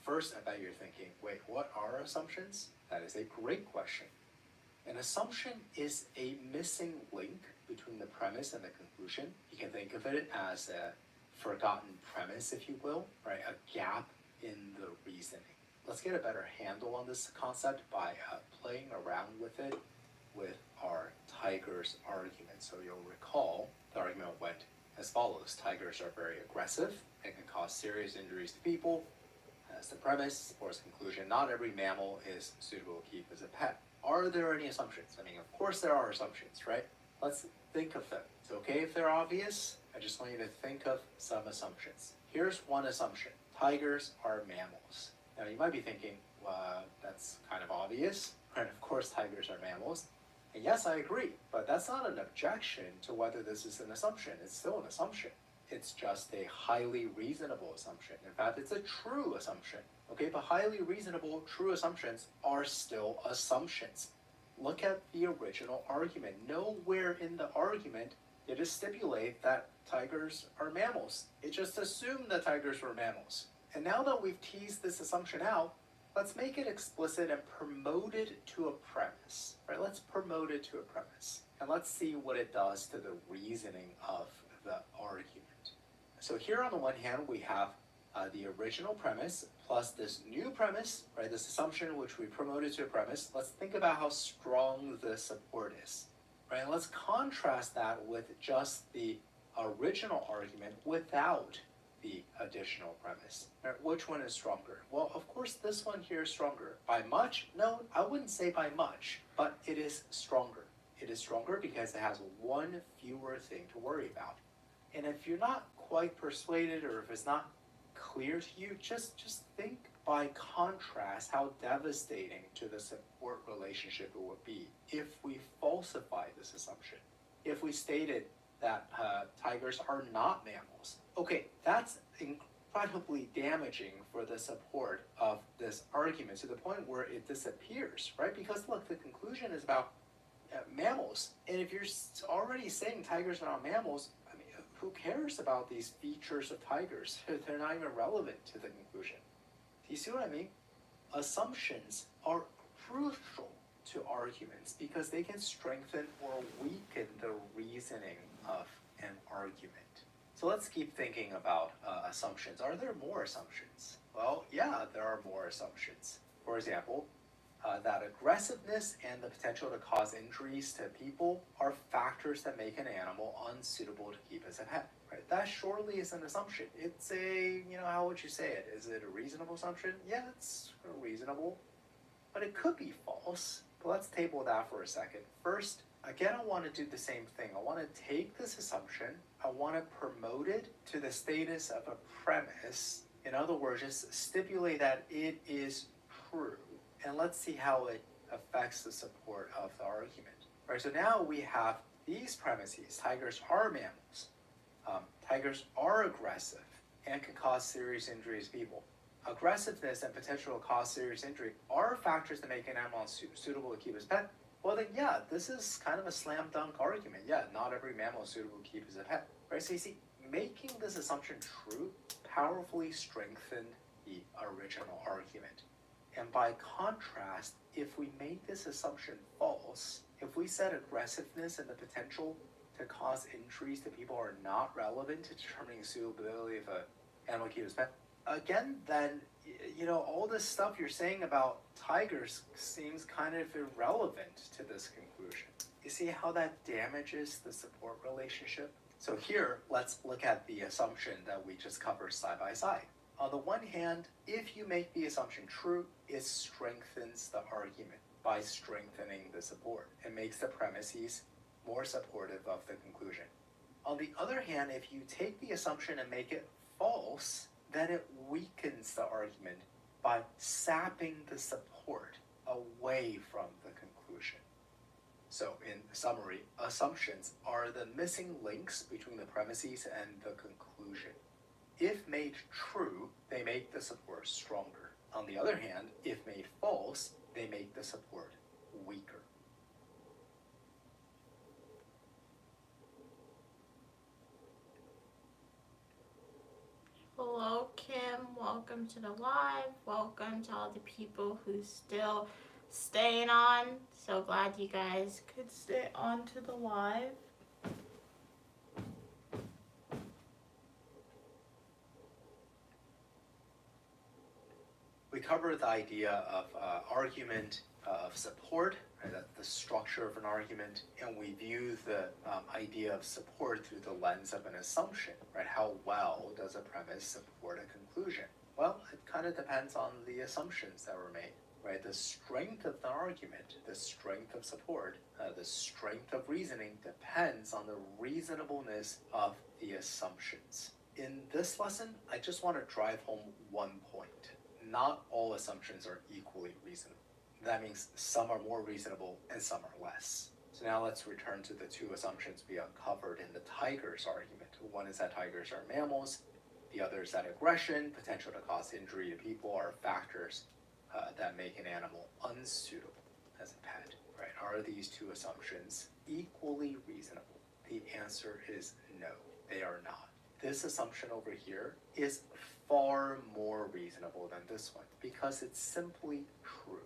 First, I bet you're thinking, wait, what are assumptions? That is a great question. An assumption is a missing link between the premise and the conclusion. You can think of it as a forgotten premise, if you will, right? A gap in the reasoning. Let's get a better handle on this concept by playing around with it with our tigers argument. So you'll recall the argument went as follows. Tigers are very aggressive and can cause serious injuries to people. As the premise, or as conclusion, not every mammal is suitable to keep as a pet. Are there any assumptions? I mean, of course there are assumptions, right? Let's think of them. It's okay if they're obvious. I just want you to think of some assumptions. Here's one assumption. Tigers are mammals. Now you might be thinking, that's kind of obvious, right? Of course tigers are mammals. And yes, I agree, but that's not an objection to whether this is an assumption. It's still an assumption. It's just a highly reasonable assumption. In fact, it's a true assumption. Okay, but highly reasonable, true assumptions are still assumptions. Look at the original argument. Nowhere in the argument did it stipulate that tigers are mammals. It just assumed that tigers were mammals. And now that we've teased this assumption out, let's make it explicit and promote it to a premise. Right? Let's promote it to a premise. And let's see what it does to the reasoning of the argument. So here on the one hand, we have the original premise plus this new premise, right? This assumption which we promoted to a premise. Let's think about how strong the support is, right? And let's contrast that with just the original argument without the additional premise. Right? Which one is stronger? Well, of course, this one here is stronger. By much? No, I wouldn't say by much, but it is stronger. It is stronger because it has one fewer thing to worry about. And if you're not quite persuaded, or if it's not clear to you, just think by contrast how devastating to the support relationship it would be if we falsify this assumption. If we stated that tigers are not mammals. Okay, that's incredibly damaging for the support of this argument to the point where it disappears, right? Because look, the conclusion is about mammals. And if you're already saying tigers are not mammals, who cares about these features of tigers? They're not even relevant to the conclusion. Do you see what I mean? Assumptions are crucial to to arguments because they can strengthen or weaken the reasoning of an argument. So let's keep thinking about assumptions. Are there more assumptions? Well, yeah, there are more assumptions. For example, that aggressiveness and the potential to cause injuries to people are factors that make an animal unsuitable to keep as a pet. Right? That surely is an assumption. It's a, how would you say it? Is it a reasonable assumption? Yeah, it's reasonable, but it could be false. But let's table that for a second. First, again, I want to do the same thing. I want to take this assumption, I want to promote it to the status of a premise. In other words, just stipulate that it is true. And let's see how it affects the support of the argument. All right, so now we have these premises. Tigers are mammals. Tigers are aggressive and can cause serious injuries to people. Aggressiveness and potential to cause serious injury are factors that make an animal suitable to keep as a pet. Well then, yeah, this is kind of a slam dunk argument. Yeah, not every mammal is suitable to keep as a pet. Right, so you see, making this assumption true powerfully strengthened the original argument. And by contrast, if we made this assumption false, if we said aggressiveness and the potential to cause injuries to people are not relevant to determining suitability of an animal to keep as a pet, again, then, all this stuff you're saying about tigers seems kind of irrelevant to this conclusion. You see how that damages the support relationship? So here, let's look at the assumption that we just covered side by side. On the one hand, if you make the assumption true, it strengthens the argument by strengthening the support. It makes the premises more supportive of the conclusion. On the other hand, if you take the assumption and make it false, then it weakens the argument by sapping the support away from the conclusion. So in summary, assumptions are the missing links between the premises and the conclusion. If made true, they make the support stronger. On the other hand, if made false, they make the support weaker. Hello, Kim. Welcome to the live. Welcome to all the people who still staying on. So glad you guys could stay on to the live. We covered the idea of argument, of support, right, that's the structure of an argument, and we view the idea of support through the lens of an assumption, right? How well does a premise support a conclusion? Well, it kind of depends on the assumptions that were made, right? The strength of the argument, the strength of support, the strength of reasoning depends on the reasonableness of the assumptions. In this lesson, I just want to drive home one point. Not all assumptions are equally reasonable. That means some are more reasonable and some are less. So now let's return to the two assumptions we uncovered in the tigers argument. One is that tigers are mammals. The other is that aggression, potential to cause injury to people are factors that make an animal unsuitable as a pet. Right? Are these two assumptions equally reasonable? The answer is no, they are not. This assumption over here is far more reasonable than this one because it's simply true.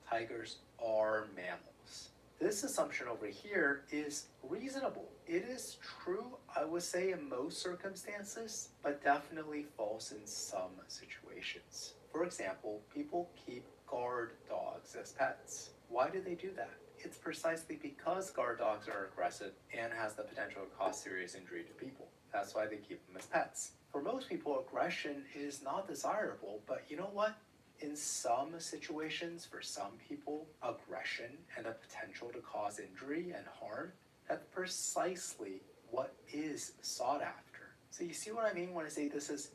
Tigers are mammals. This assumption over here is reasonable. It is true, I would say, in most circumstances, but definitely false in some situations. For example, people keep guard dogs as pets. Why do they do that? It's precisely because guard dogs are aggressive and has the potential to cause serious injury to people. That's why they keep them as pets. For most people, aggression is not desirable, but you know what? In some situations, for some people, aggression and the potential to cause injury and harm, that's precisely what is sought after. So you see what I mean when I say this is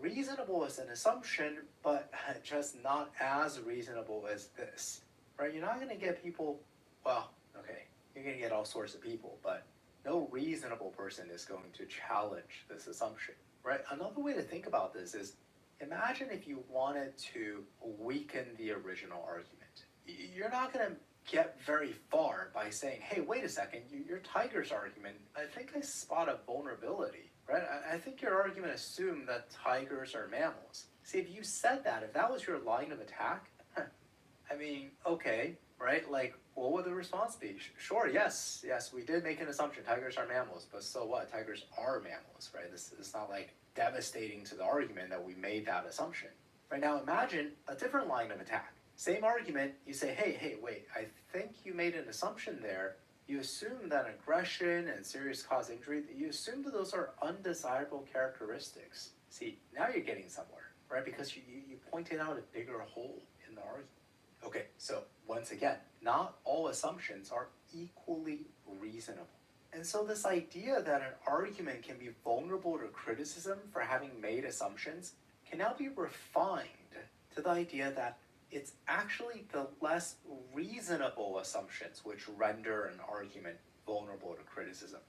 reasonable as an assumption, but just not as reasonable as this, right? You're not going to get people, well, okay, you're going to get all sorts of people, but no reasonable person is going to challenge this assumption, right? Another way to think about this is, imagine if you wanted to weaken the original argument. You're not going to get very far by saying, hey, wait a second, your tiger's argument, I think I spot a vulnerability, right? I think your argument assumed that tigers are mammals. See, if you said that, if that was your line of attack, I mean, okay, right? Like, what would the response be? Sure, yes, we did make an assumption. Tigers are mammals, but so what? Tigers are mammals, right? This is not like devastating to the argument that we made that assumption. Right now, imagine a different line of attack. Same argument, you say, hey, wait, I think you made an assumption there. You assume that aggression and serious cause injury, you assume that those are undesirable characteristics. See, now you're getting somewhere, right? Because you pointed out a bigger hole in the argument. Okay, so once again, not all assumptions are equally reasonable. And so this idea that an argument can be vulnerable to criticism for having made assumptions can now be refined to the idea that it's actually the less reasonable assumptions which render an argument vulnerable to criticism.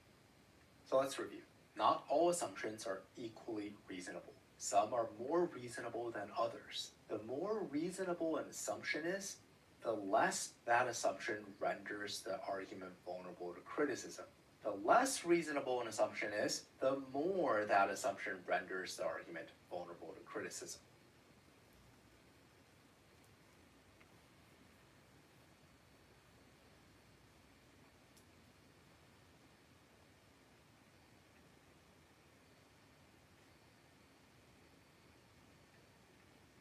So let's review. Not all assumptions are equally reasonable. Some are more reasonable than others. The more reasonable an assumption is, the less that assumption renders the argument vulnerable to criticism. The less reasonable an assumption is, the more that assumption renders the argument vulnerable to criticism.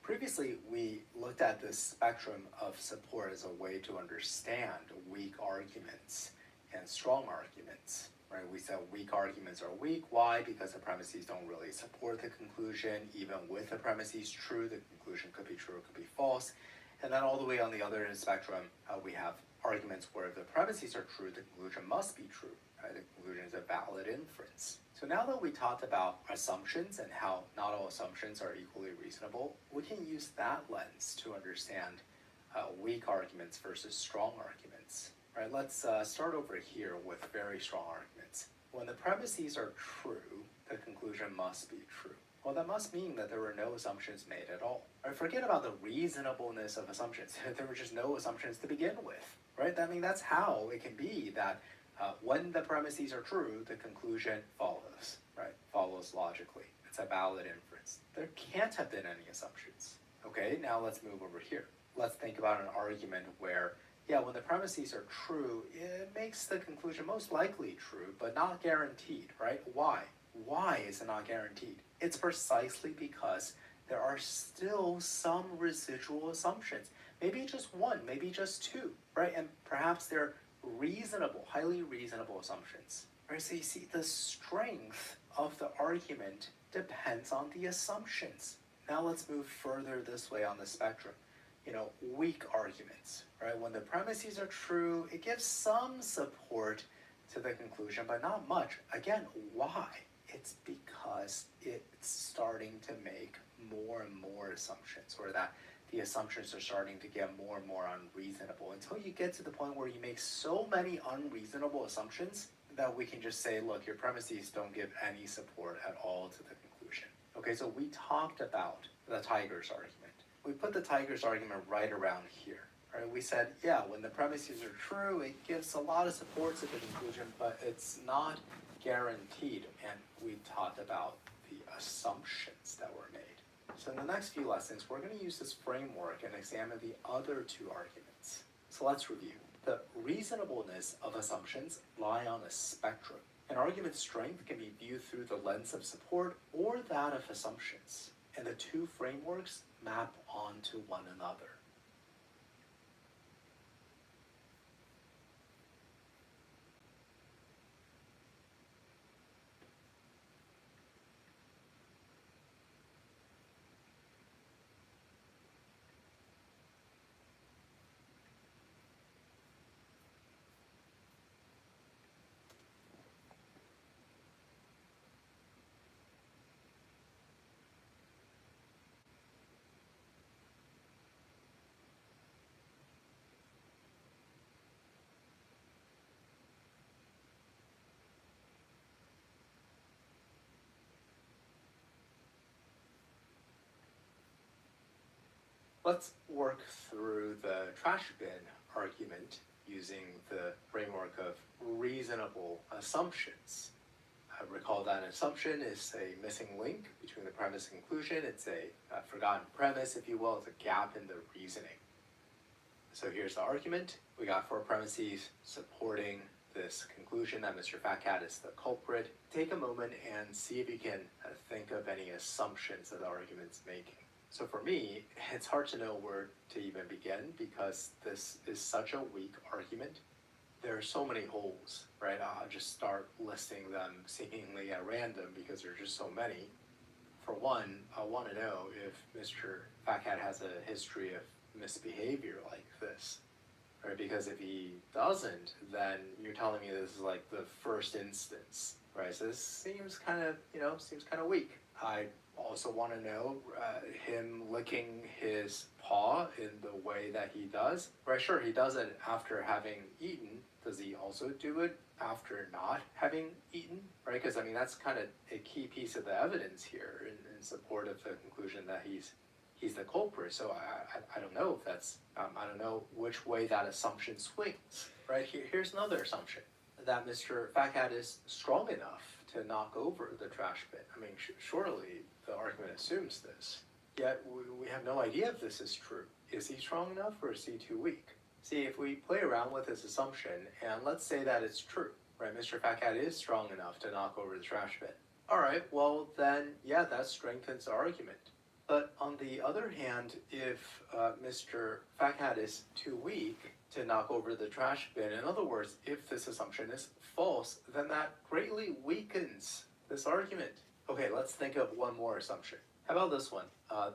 Previously, we looked at this spectrum of support as a way to understand weak arguments and strong arguments, right? We said weak arguments are weak. Why? Because the premises don't really support the conclusion. Even with the premises true, the conclusion could be true or could be false. And then all the way on the other end of the spectrum, we have arguments where if the premises are true, the conclusion must be true. Right? The conclusion is a valid inference. So now that we talked about assumptions and how not all assumptions are equally reasonable, we can use that lens to understand weak arguments versus strong arguments. Right? Let's start over here with very strong arguments. When the premises are true, the conclusion must be true. Well, that must mean that there were no assumptions made at all. Right? Forget about the reasonableness of assumptions. There were just no assumptions to begin with. Right? I mean, that's how it can be that when the premises are true, the conclusion follows, right? Follows logically. It's a valid inference. There can't have been any assumptions. Okay, now let's move over here. Let's think about an argument where, yeah, when the premises are true, it makes the conclusion most likely true, but not guaranteed, right? Why? Why is it not guaranteed? It's precisely because there are still some residual assumptions. Maybe just one, maybe just two, right? And perhaps they're reasonable, highly reasonable assumptions. Right? So you see, the strength of the argument depends on the assumptions. Now let's move further this way on the spectrum. Weak arguments, right? When the premises are true, it gives some support to the conclusion, but not much. Again, why? It's because it's starting to make more and more assumptions, or that the assumptions are starting to get more and more unreasonable until you get to the point where you make so many unreasonable assumptions that we can just say, look, your premises don't give any support at all to the conclusion. Okay, so we talked about the Tigers argument. We put the Tigers argument right around here. Right? We said, yeah, when the premises are true, it gives a lot of support to the conclusion, but it's not guaranteed. And we talked about the assumptions that were made. So in the next few lessons, we're going to use this framework and examine the other two arguments. So let's review. The reasonableness of assumptions lie on a spectrum. An argument's strength can be viewed through the lens of support or that of assumptions, and the two frameworks map onto one another. Let's work through the trash bin argument using the framework of reasonable assumptions. Recall that an assumption is a missing link between the premise and conclusion. It's a forgotten premise, if you will. It's a gap in the reasoning. So here's the argument. We got 4 premises supporting this conclusion that Mr. Fat Cat is the culprit. Take a moment and see if you can think of any assumptions that the argument's making. So for me, it's hard to know where to even begin because this is such a weak argument. There are so many holes, right? I'll just start listing them seemingly at random because there are just so many. For one, I want to know if Mr. Fat Cat has a history of misbehavior like this, right? Because if he doesn't, then you're telling me this is like the first instance, right? So this seems kind of, seems kind of weak. I also want to know him licking his paw in the way that he does, right? Sure, he does it after having eaten. Does he also do it after not having eaten, right? Because, that's kind of a key piece of the evidence here in support of the conclusion that he's the culprit. So I don't know if that's, I don't know which way that assumption swings, right? Here's another assumption, that Mr. Fat Cat is strong enough to knock over the trash bin. Surely the argument assumes this, yet we have no idea if this is true. Is he strong enough or is he too weak? See, if we play around with this assumption, and let's say that it's true, right? Mr. Fat Cat is strong enough to knock over the trash bin. All right, well then, yeah, that strengthens the argument. But on the other hand, if Mr. Fat Cat is too weak to knock over the trash bin, in other words, if this assumption is false, then that greatly weakens this argument. Okay, let's think of one more assumption. How about this one?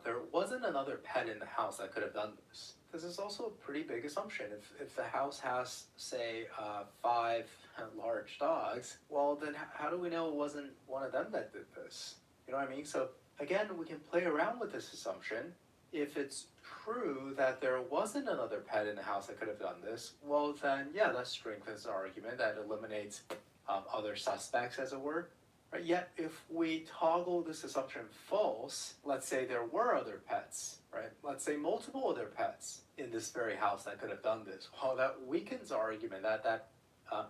There wasn't another pet in the house that could have done this. This is also a pretty big assumption. If the house has, say, 5 large dogs, well, then how do we know it wasn't one of them that did this? You know what I mean? So again, we can play around with this assumption. If it's true that there wasn't another pet in the house that could have done this, well then, yeah, that strengthens the argument. That eliminates other suspects, as it were. Right? Yet, if we toggle this assumption false, let's say there were other pets, right? Let's say multiple other pets in this very house that could have done this. Well, that weakens our argument. That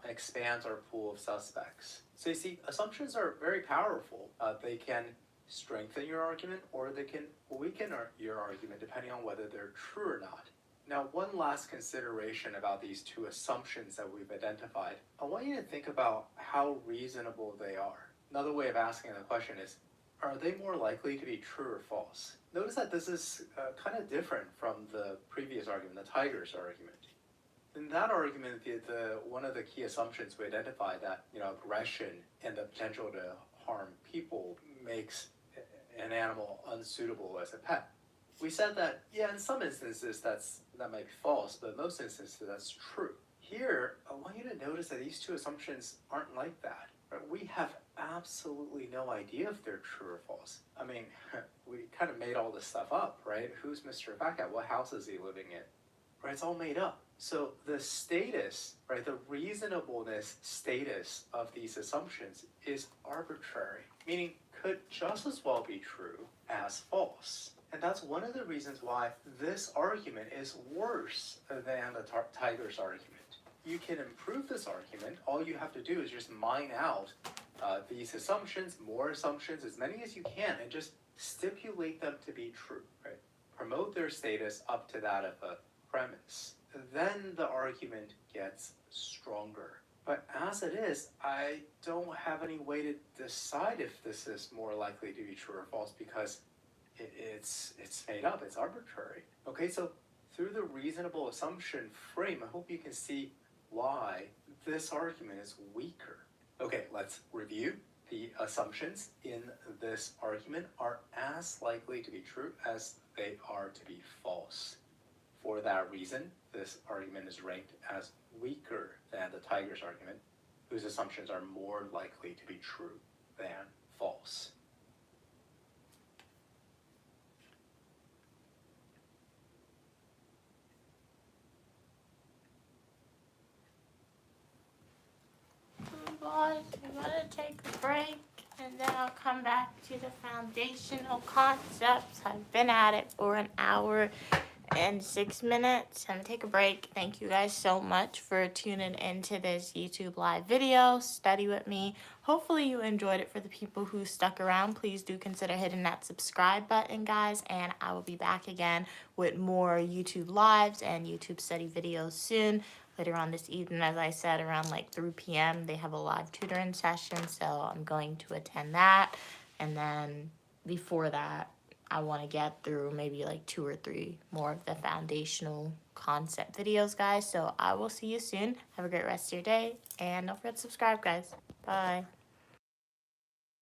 expands our pool of suspects. So you see, assumptions are very powerful. They can strengthen your argument or they can weaken your argument depending on whether they're true or not. Now, one last consideration about these 2 assumptions that we've identified. I want you to think about how reasonable they are. Another way of asking the question is, are they more likely to be true or false? Notice that this is kind of different from the previous argument, the tiger's argument. In that argument, one of the key assumptions we identified that aggression and the potential to harm people makes an animal unsuitable as a pet. We said that, yeah, in some instances that might be false, but in most instances that's true. Here, I want you to notice that these 2 assumptions aren't like that. Right? We have absolutely no idea if they're true or false. We kind of made all this stuff up, right? Who's Mr. Fat Cat? What house is he living in? Right? It's all made up. So the status, right, the reasonableness status of these assumptions is arbitrary, meaning could just as well be true as false. And that's one of the reasons why this argument is worse than the tiger's argument. You can improve this argument. All you have to do is just mine out these assumptions, more assumptions, as many as you can, and just stipulate them to be true, right? Promote their status up to that of a premise. Then the argument gets stronger. But as it is, I don't have any way to decide if this is more likely to be true or false because it's made up, it's arbitrary. Okay, so through the reasonable assumption frame, I hope you can see why this argument is weaker. Okay, let's review. The assumptions in this argument are as likely to be true as they are to be false. For that reason, this argument is ranked as weaker than the tiger's argument, whose assumptions are more likely to be true than false. Boys, we're gonna take a break and then I'll come back to the foundational concepts. I've been at it for an hour in 6 minutes. I'm gonna take a break. Thank you guys so much for tuning into this YouTube live video. Study with me. Hopefully you enjoyed it. For the people who stuck around, please do consider hitting that subscribe button, guys, and I will be back again with more YouTube lives and YouTube study videos soon. Later on this evening, as I said, around like 3 p.m. they have a live tutoring session, so I'm going to attend that. And then before that, I want to get through maybe like 2 or 3 more of the foundational concept videos, guys. So I will see you soon. Have a great rest of your day, and don't forget to subscribe, guys. Bye.